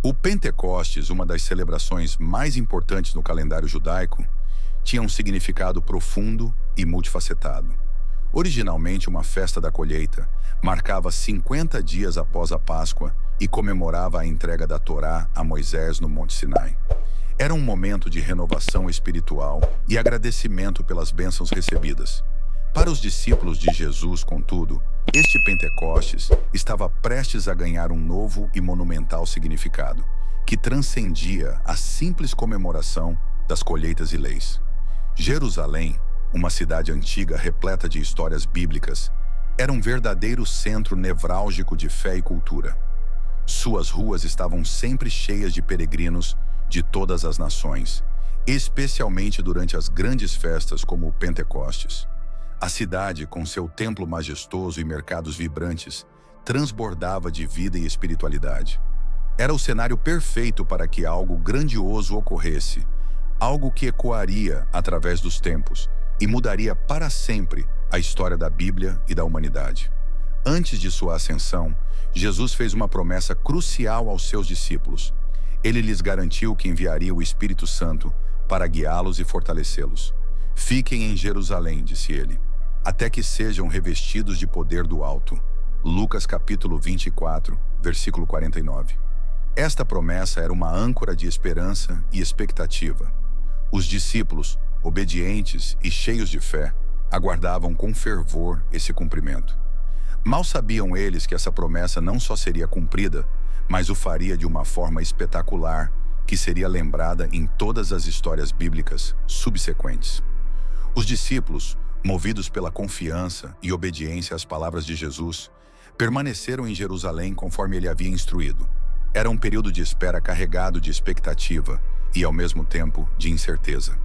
O Pentecostes, uma das celebrações mais importantes no calendário judaico, tinha um significado profundo e multifacetado. Originalmente uma festa da colheita, marcava 50 dias após a Páscoa e comemorava a entrega da Torá a Moisés no Monte Sinai. Era um momento de renovação espiritual e agradecimento pelas bênçãos recebidas. Para os discípulos de Jesus, contudo, este Pentecostes estava prestes a ganhar um novo e monumental significado, que transcendia a simples comemoração das colheitas e leis. Jerusalém, uma cidade antiga repleta de histórias bíblicas, era um verdadeiro centro nevrálgico de fé e cultura. Suas ruas estavam sempre cheias de peregrinos de todas as nações, especialmente durante as grandes festas como o Pentecostes. A cidade, com seu templo majestoso e mercados vibrantes, transbordava de vida e espiritualidade. Era o cenário perfeito para que algo grandioso ocorresse, algo que ecoaria através dos tempos e mudaria para sempre a história da Bíblia e da humanidade. Antes de sua ascensão, Jesus fez uma promessa crucial aos seus discípulos. Ele lhes garantiu que enviaria o Espírito Santo para guiá-los e fortalecê-los. Fiquem em Jerusalém, disse ele, até que sejam revestidos de poder do alto. Lucas capítulo 24, versículo 49. Esta promessa era uma âncora de esperança e expectativa. Os discípulos, obedientes e cheios de fé, aguardavam com fervor esse cumprimento. Mal sabiam eles que essa promessa não só seria cumprida, mas o faria de uma forma espetacular, que seria lembrada em todas as histórias bíblicas subsequentes. Os discípulos, movidos pela confiança e obediência às palavras de Jesus, permaneceram em Jerusalém conforme ele havia instruído. Era um período de espera carregado de expectativa e, ao mesmo tempo, de incerteza.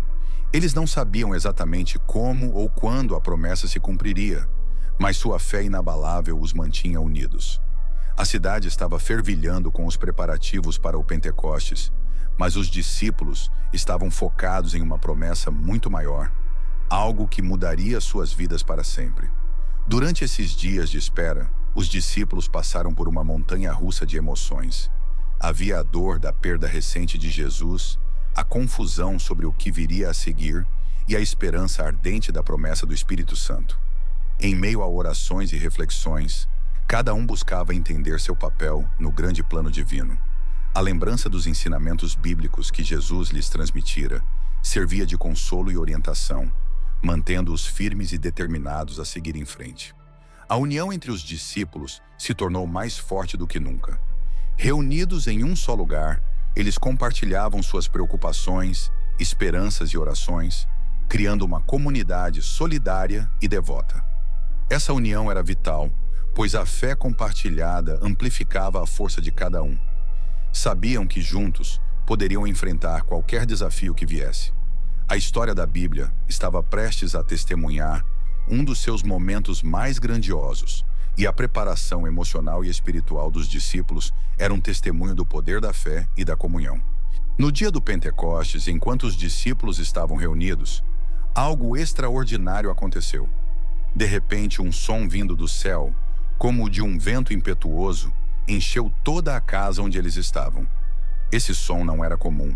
Eles não sabiam exatamente como ou quando a promessa se cumpriria, mas sua fé inabalável os mantinha unidos. A cidade estava fervilhando com os preparativos para o Pentecostes, mas os discípulos estavam focados em uma promessa muito maior, algo que mudaria suas vidas para sempre. Durante esses dias de espera, os discípulos passaram por uma montanha-russa de emoções. Havia a dor da perda recente de Jesus, a confusão sobre o que viria a seguir e a esperança ardente da promessa do Espírito Santo. Em meio a orações e reflexões, cada um buscava entender seu papel no grande plano divino. A lembrança dos ensinamentos bíblicos que Jesus lhes transmitira servia de consolo e orientação, mantendo-os firmes e determinados a seguir em frente. A união entre os discípulos se tornou mais forte do que nunca. Reunidos em um só lugar, eles compartilhavam suas preocupações, esperanças e orações, criando uma comunidade solidária e devota. Essa união era vital, pois a fé compartilhada amplificava a força de cada um. Sabiam que juntos poderiam enfrentar qualquer desafio que viesse. A história da Bíblia estava prestes a testemunhar um dos seus momentos mais grandiosos, e a preparação emocional e espiritual dos discípulos era um testemunho do poder da fé e da comunhão. No dia do Pentecostes, enquanto os discípulos estavam reunidos, algo extraordinário aconteceu. De repente, um som vindo do céu, como o de um vento impetuoso, encheu toda a casa onde eles estavam. Esse som não era comum.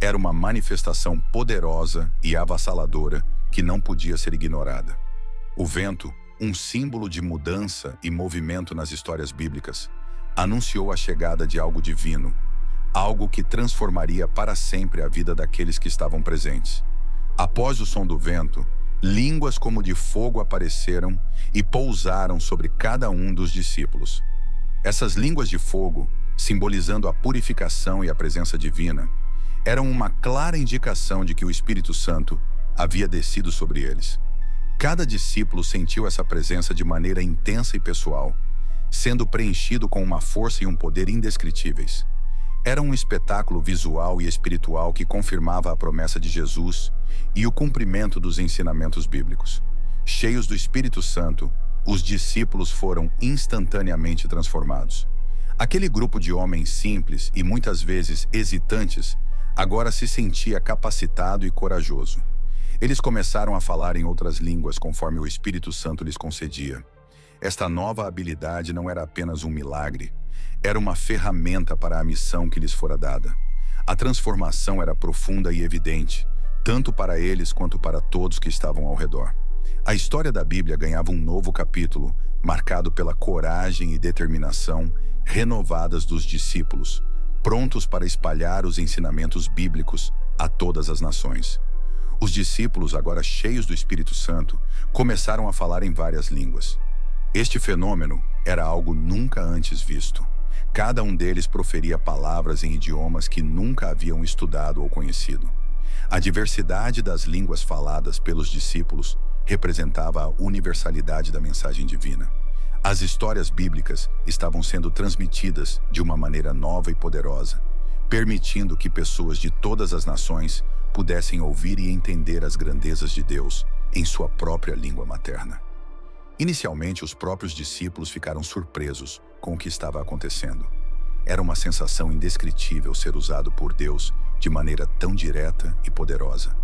Era uma manifestação poderosa e avassaladora que não podia ser ignorada. O vento, um símbolo de mudança e movimento nas histórias bíblicas, anunciou a chegada de algo divino, algo que transformaria para sempre a vida daqueles que estavam presentes. Após o som do vento, línguas como de fogo apareceram e pousaram sobre cada um dos discípulos. Essas línguas de fogo, simbolizando a purificação e a presença divina, eram uma clara indicação de que o Espírito Santo havia descido sobre eles. Cada discípulo sentiu essa presença de maneira intensa e pessoal, sendo preenchido com uma força e um poder indescritíveis. Era um espetáculo visual e espiritual que confirmava a promessa de Jesus e o cumprimento dos ensinamentos bíblicos. Cheios do Espírito Santo, os discípulos foram instantaneamente transformados. Aquele grupo de homens simples e muitas vezes hesitantes agora se sentia capacitado e corajoso. Eles começaram a falar em outras línguas conforme o Espírito Santo lhes concedia. Esta nova habilidade não era apenas um milagre, Era uma ferramenta para a missão que lhes fora dada. A transformação era profunda e evidente, tanto para eles quanto para todos que estavam ao redor. A história da Bíblia ganhava um novo capítulo, marcado pela coragem e determinação renovadas dos discípulos, prontos para espalhar os ensinamentos bíblicos a todas as nações. Os discípulos, agora cheios do Espírito Santo, começaram a falar em várias línguas. Este fenômeno era algo nunca antes visto. Cada um deles proferia palavras em idiomas que nunca haviam estudado ou conhecido. A diversidade das línguas faladas pelos discípulos representava a universalidade da mensagem divina. As histórias bíblicas estavam sendo transmitidas de uma maneira nova e poderosa, permitindo que pessoas de todas as nações pudessem ouvir e entender as grandezas de Deus em sua própria língua materna. Inicialmente, os próprios discípulos ficaram surpresos com o que estava acontecendo. Era uma sensação indescritível ser usado por Deus de maneira tão direta e poderosa.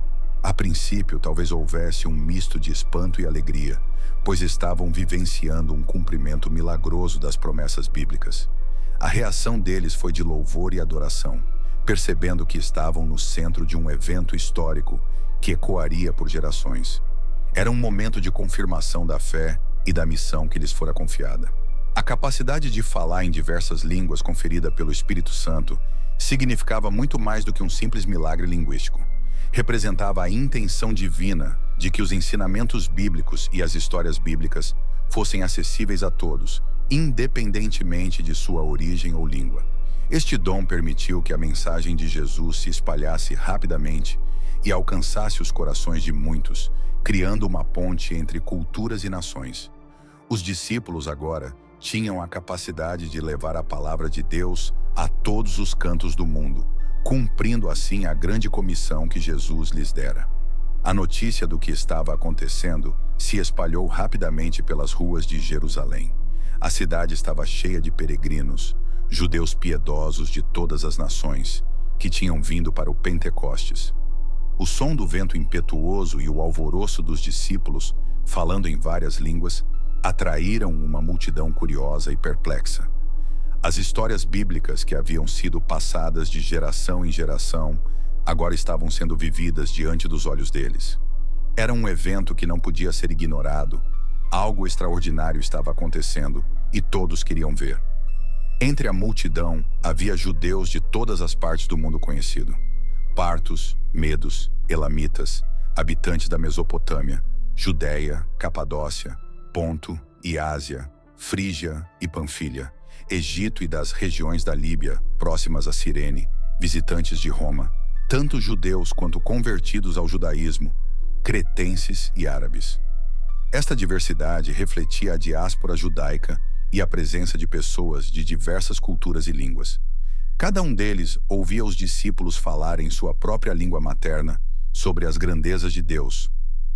A princípio, talvez houvesse um misto de espanto e alegria, pois estavam vivenciando um cumprimento milagroso das promessas bíblicas. A reação deles foi de louvor e adoração, percebendo que estavam no centro de um evento histórico que ecoaria por gerações. Era um momento de confirmação da fé e da missão que lhes fora confiada. A capacidade de falar em diversas línguas conferida pelo Espírito Santo significava muito mais do que um simples milagre linguístico. Representava a intenção divina de que os ensinamentos bíblicos e as histórias bíblicas fossem acessíveis a todos, independentemente de sua origem ou língua. Este dom permitiu que a mensagem de Jesus se espalhasse rapidamente e alcançasse os corações de muitos, criando uma ponte entre culturas e nações. Os discípulos agora tinham a capacidade de levar a palavra de Deus a todos os cantos do mundo, cumprindo assim a grande comissão que Jesus lhes dera. A notícia do que estava acontecendo se espalhou rapidamente pelas ruas de Jerusalém. A cidade estava cheia de peregrinos, judeus piedosos de todas as nações, que tinham vindo para o Pentecostes. O som do vento impetuoso e o alvoroço dos discípulos, falando em várias línguas, atraíram uma multidão curiosa e perplexa. As histórias bíblicas que haviam sido passadas de geração em geração agora estavam sendo vividas diante dos olhos deles. Era um evento que não podia ser ignorado. Algo extraordinário estava acontecendo e todos queriam ver. Entre a multidão havia judeus de todas as partes do mundo conhecido: partos, medos, elamitas, habitantes da Mesopotâmia, Judéia, Capadócia, Ponto e Ásia, Frígia e Panfilha, Egito e das regiões da Líbia, próximas a Cirene, visitantes de Roma, tanto judeus quanto convertidos ao judaísmo, cretenses e árabes. Esta diversidade refletia a diáspora judaica e a presença de pessoas de diversas culturas e línguas. Cada um deles ouvia os discípulos falar em sua própria língua materna sobre as grandezas de Deus,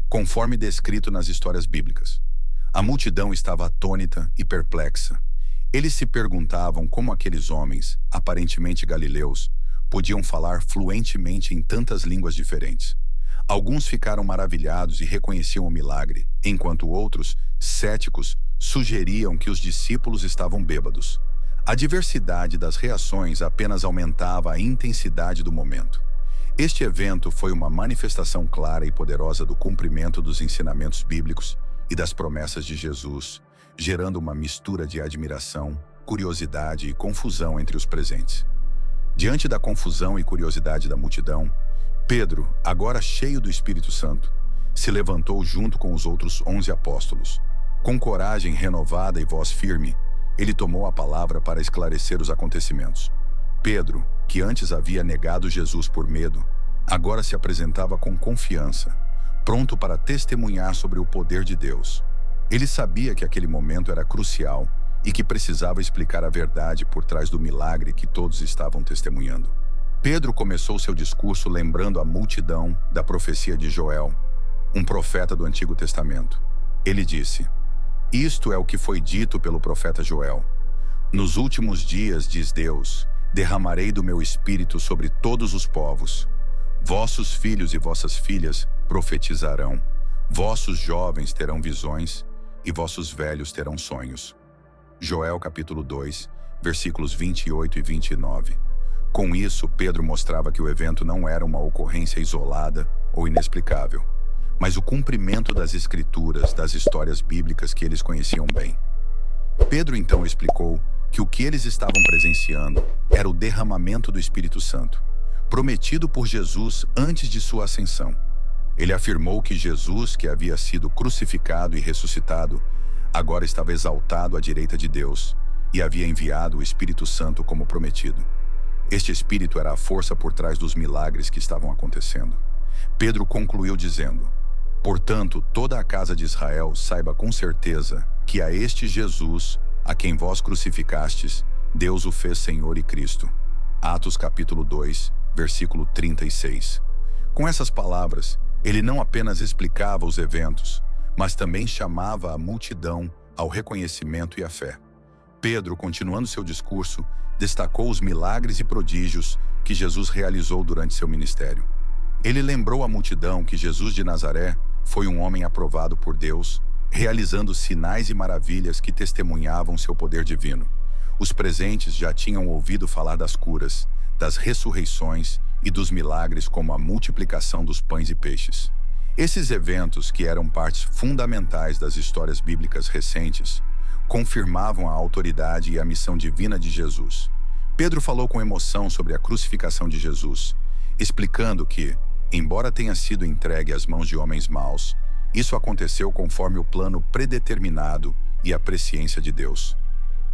conforme descrito nas histórias bíblicas. A multidão estava atônita e perplexa. Eles se perguntavam como aqueles homens, aparentemente galileus, podiam falar fluentemente em tantas línguas diferentes. Alguns ficaram maravilhados e reconheciam o milagre, enquanto outros, céticos, sugeriam que os discípulos estavam bêbados. A diversidade das reações apenas aumentava a intensidade do momento. Este evento foi uma manifestação clara e poderosa do cumprimento dos ensinamentos bíblicos e das promessas de Jesus, gerando uma mistura de admiração, curiosidade e confusão entre os presentes. Diante da confusão e curiosidade da multidão, Pedro, agora cheio do Espírito Santo, se levantou junto com os outros 11 apóstolos. Com coragem renovada e voz firme, ele tomou a palavra para esclarecer os acontecimentos. Pedro, que antes havia negado Jesus por medo, agora se apresentava com confiança, pronto para testemunhar sobre o poder de Deus. Ele sabia que aquele momento era crucial e que precisava explicar a verdade por trás do milagre que todos estavam testemunhando. Pedro começou seu discurso lembrando a multidão da profecia de Joel, um profeta do Antigo Testamento. Ele disse: "Isto é o que foi dito pelo profeta Joel. Nos últimos dias, diz Deus, derramarei do meu espírito sobre todos os povos. Vossos filhos e vossas filhas profetizarão. Vossos jovens terão visões e vossos velhos terão sonhos." Joel capítulo 2, versículos 28 e 29. Com isso, Pedro mostrava que o evento não era uma ocorrência isolada ou inexplicável, mas o cumprimento das Escrituras, das histórias bíblicas que eles conheciam bem. Pedro então explicou que o que eles estavam presenciando era o derramamento do Espírito Santo, prometido por Jesus antes de sua ascensão. Ele afirmou que Jesus, que havia sido crucificado e ressuscitado, agora estava exaltado à direita de Deus e havia enviado o Espírito Santo como prometido. Este Espírito era a força por trás dos milagres que estavam acontecendo. Pedro concluiu dizendo: portanto, toda a casa de Israel saiba com certeza que a este Jesus, a quem vós crucificastes, Deus o fez Senhor e Cristo. Atos capítulo 2, versículo 36. Com essas palavras, ele não apenas explicava os eventos, mas também chamava a multidão ao reconhecimento e à fé. Pedro, continuando seu discurso, destacou os milagres e prodígios que Jesus realizou durante seu ministério. Ele lembrou à multidão que Jesus de Nazaré foi um homem aprovado por Deus, realizando sinais e maravilhas que testemunhavam seu poder divino. Os presentes já tinham ouvido falar das curas, das ressurreições e dos milagres como a multiplicação dos pães e peixes. Esses eventos, que eram partes fundamentais das histórias bíblicas recentes, confirmavam a autoridade e a missão divina de Jesus. Pedro falou com emoção sobre a crucificação de Jesus, explicando que, embora tenha sido entregue às mãos de homens maus, isso aconteceu conforme o plano predeterminado e a presciência de Deus.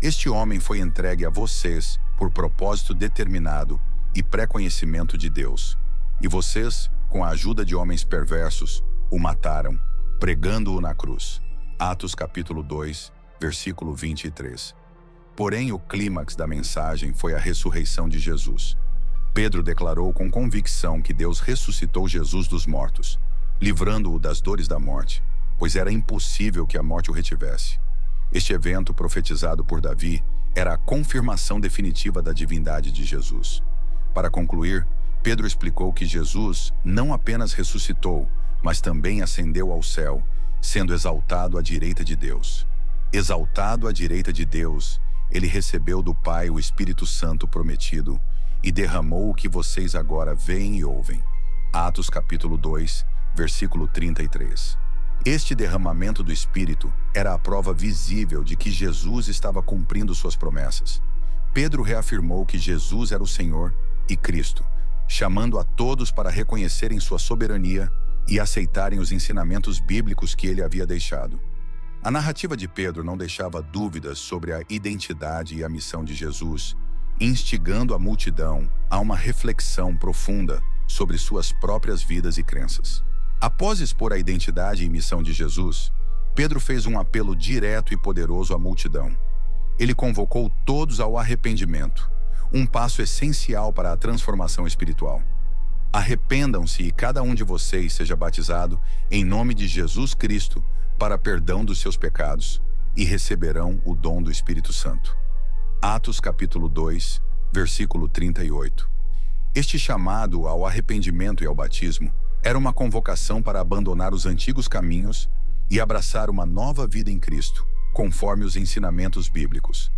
Este homem foi entregue a vocês por propósito determinado e pré-conhecimento de Deus, e vocês, com a ajuda de homens perversos, o mataram, pregando-o na cruz. Atos capítulo 2, versículo 23. Porém, o clímax da mensagem foi a ressurreição de Jesus. Pedro declarou com convicção que Deus ressuscitou Jesus dos mortos, livrando-o das dores da morte, pois era impossível que a morte o retivesse. Este evento, profetizado por Davi, era a confirmação definitiva da divindade de Jesus. Para concluir, Pedro explicou que Jesus não apenas ressuscitou, mas também ascendeu ao céu, sendo exaltado à direita de Deus. Exaltado à direita de Deus, ele recebeu do Pai o Espírito Santo prometido e derramou o que vocês agora veem e ouvem. Atos capítulo 2, versículo 33. Este derramamento do Espírito era a prova visível de que Jesus estava cumprindo suas promessas. Pedro reafirmou que Jesus era o Senhor e Cristo, chamando a todos para reconhecerem sua soberania e aceitarem os ensinamentos bíblicos que ele havia deixado. A narrativa de Pedro não deixava dúvidas sobre a identidade e a missão de Jesus, instigando a multidão a uma reflexão profunda sobre suas próprias vidas e crenças. Após expor a identidade e missão de Jesus, Pedro fez um apelo direto e poderoso à multidão. Ele convocou todos ao arrependimento, um passo essencial para a transformação espiritual. Arrependam-se e cada um de vocês seja batizado em nome de Jesus Cristo para perdão dos seus pecados e receberão o dom do Espírito Santo. Atos capítulo 2, versículo 38. Este chamado ao arrependimento e ao batismo era uma convocação para abandonar os antigos caminhos e abraçar uma nova vida em Cristo, conforme os ensinamentos bíblicos.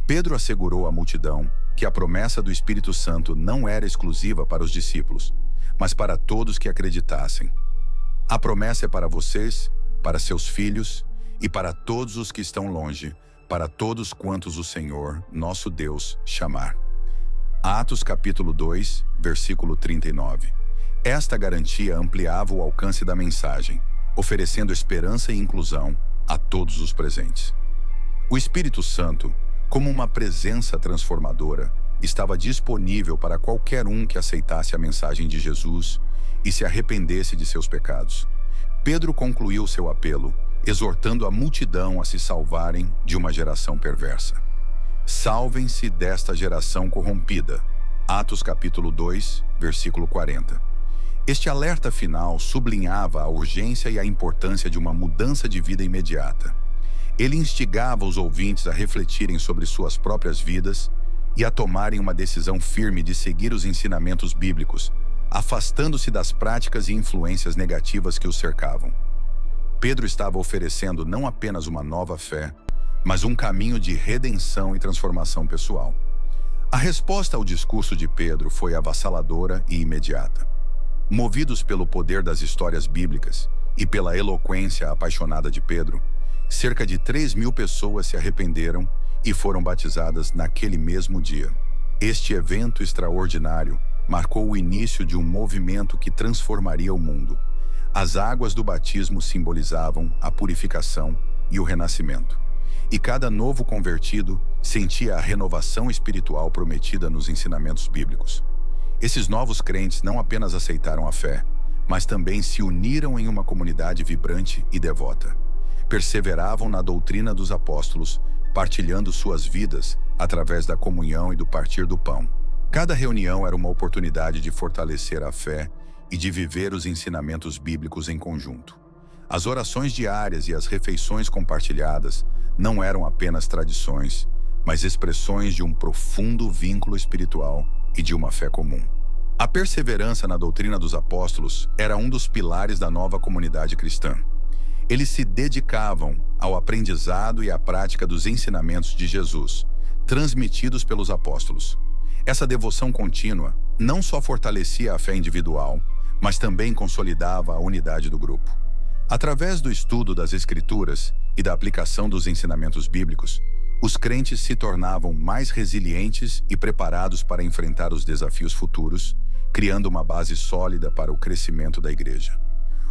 Pedro assegurou à multidão que a promessa do Espírito Santo não era exclusiva para os discípulos, mas para todos que acreditassem. A promessa é para vocês, para seus filhos e para todos os que estão longe, para todos quantos o Senhor, nosso Deus, chamar. Atos capítulo 2, versículo 39. Esta garantia ampliava o alcance da mensagem, oferecendo esperança e inclusão a todos os presentes. O Espírito Santo, como uma presença transformadora, estava disponível para qualquer um que aceitasse a mensagem de Jesus e se arrependesse de seus pecados. Pedro concluiu seu apelo, exortando a multidão a se salvarem de uma geração perversa. Salvem-se desta geração corrompida. Atos capítulo 2, versículo 40. Este alerta final sublinhava a urgência e a importância de uma mudança de vida imediata. Ele instigava os ouvintes a refletirem sobre suas próprias vidas e a tomarem uma decisão firme de seguir os ensinamentos bíblicos, afastando-se das práticas e influências negativas que os cercavam. Pedro estava oferecendo não apenas uma nova fé, mas um caminho de redenção e transformação pessoal. A resposta ao discurso de Pedro foi avassaladora e imediata. Movidos pelo poder das histórias bíblicas e pela eloquência apaixonada de Pedro, cerca de 3.000 pessoas se arrependeram e foram batizadas naquele mesmo dia. Este evento extraordinário marcou o início de um movimento que transformaria o mundo. As águas do batismo simbolizavam a purificação e o renascimento. E cada novo convertido sentia a renovação espiritual prometida nos ensinamentos bíblicos. Esses novos crentes não apenas aceitaram a fé, mas também se uniram em uma comunidade vibrante e devota. Perseveravam na doutrina dos apóstolos, partilhando suas vidas através da comunhão e do partir do pão. Cada reunião era uma oportunidade de fortalecer a fé e de viver os ensinamentos bíblicos em conjunto. As orações diárias e as refeições compartilhadas não eram apenas tradições, mas expressões de um profundo vínculo espiritual e de uma fé comum. A perseverança na doutrina dos apóstolos era um dos pilares da nova comunidade cristã. Eles se dedicavam ao aprendizado e à prática dos ensinamentos de Jesus, transmitidos pelos apóstolos. Essa devoção contínua não só fortalecia a fé individual, mas também consolidava a unidade do grupo. Através do estudo das Escrituras e da aplicação dos ensinamentos bíblicos, os crentes se tornavam mais resilientes e preparados para enfrentar os desafios futuros, criando uma base sólida para o crescimento da igreja.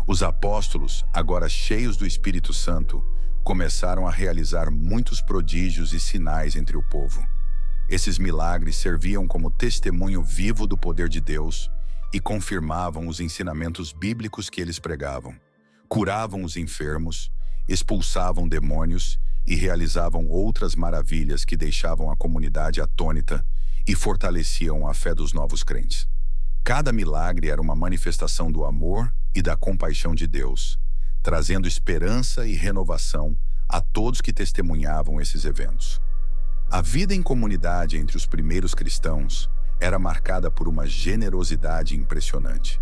Os apóstolos, agora cheios do Espírito Santo, começaram a realizar muitos prodígios e sinais entre o povo. Esses milagres serviam como testemunho vivo do poder de Deus e confirmavam os ensinamentos bíblicos que eles pregavam. Curavam os enfermos, expulsavam demônios e realizavam outras maravilhas que deixavam a comunidade atônita e fortaleciam a fé dos novos crentes. Cada milagre era uma manifestação do amor e da compaixão de Deus, trazendo esperança e renovação a todos que testemunhavam esses eventos. A vida em comunidade entre os primeiros cristãos era marcada por uma generosidade impressionante.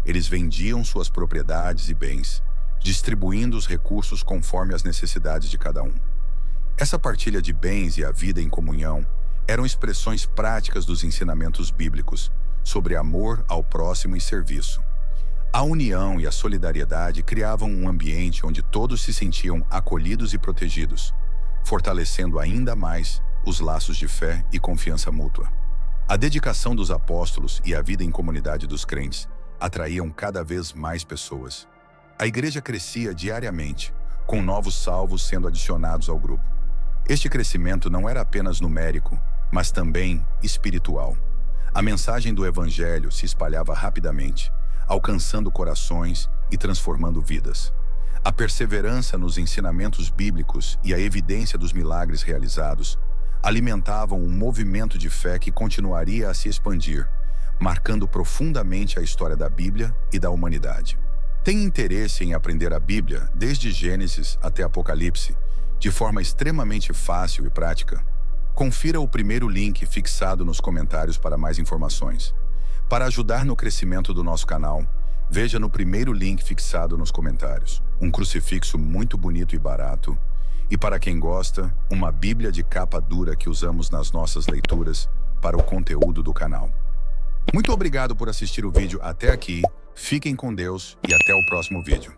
Eles vendiam suas propriedades e bens, distribuindo os recursos conforme as necessidades de cada um. Essa partilha de bens e a vida em comunhão eram expressões práticas dos ensinamentos bíblicos sobre amor ao próximo e serviço. A união e a solidariedade criavam um ambiente onde todos se sentiam acolhidos e protegidos, fortalecendo ainda mais os laços de fé e confiança mútua. A dedicação dos apóstolos e a vida em comunidade dos crentes atraíam cada vez mais pessoas. A igreja crescia diariamente, com novos salvos sendo adicionados ao grupo. Este crescimento não era apenas numérico, mas também espiritual. A mensagem do Evangelho se espalhava rapidamente, alcançando corações e transformando vidas. A perseverança nos ensinamentos bíblicos e a evidência dos milagres realizados alimentavam um movimento de fé que continuaria a se expandir, marcando profundamente a história da Bíblia e da humanidade. Tem interesse em aprender a Bíblia, desde Gênesis até Apocalipse, de forma extremamente fácil e prática? Confira o primeiro link fixado nos comentários para mais informações. Para ajudar no crescimento do nosso canal, veja no primeiro link fixado nos comentários. Um crucifixo muito bonito e barato. E para quem gosta, uma Bíblia de capa dura que usamos nas nossas leituras para o conteúdo do canal. Muito obrigado por assistir o vídeo até aqui. Fiquem com Deus e até o próximo vídeo.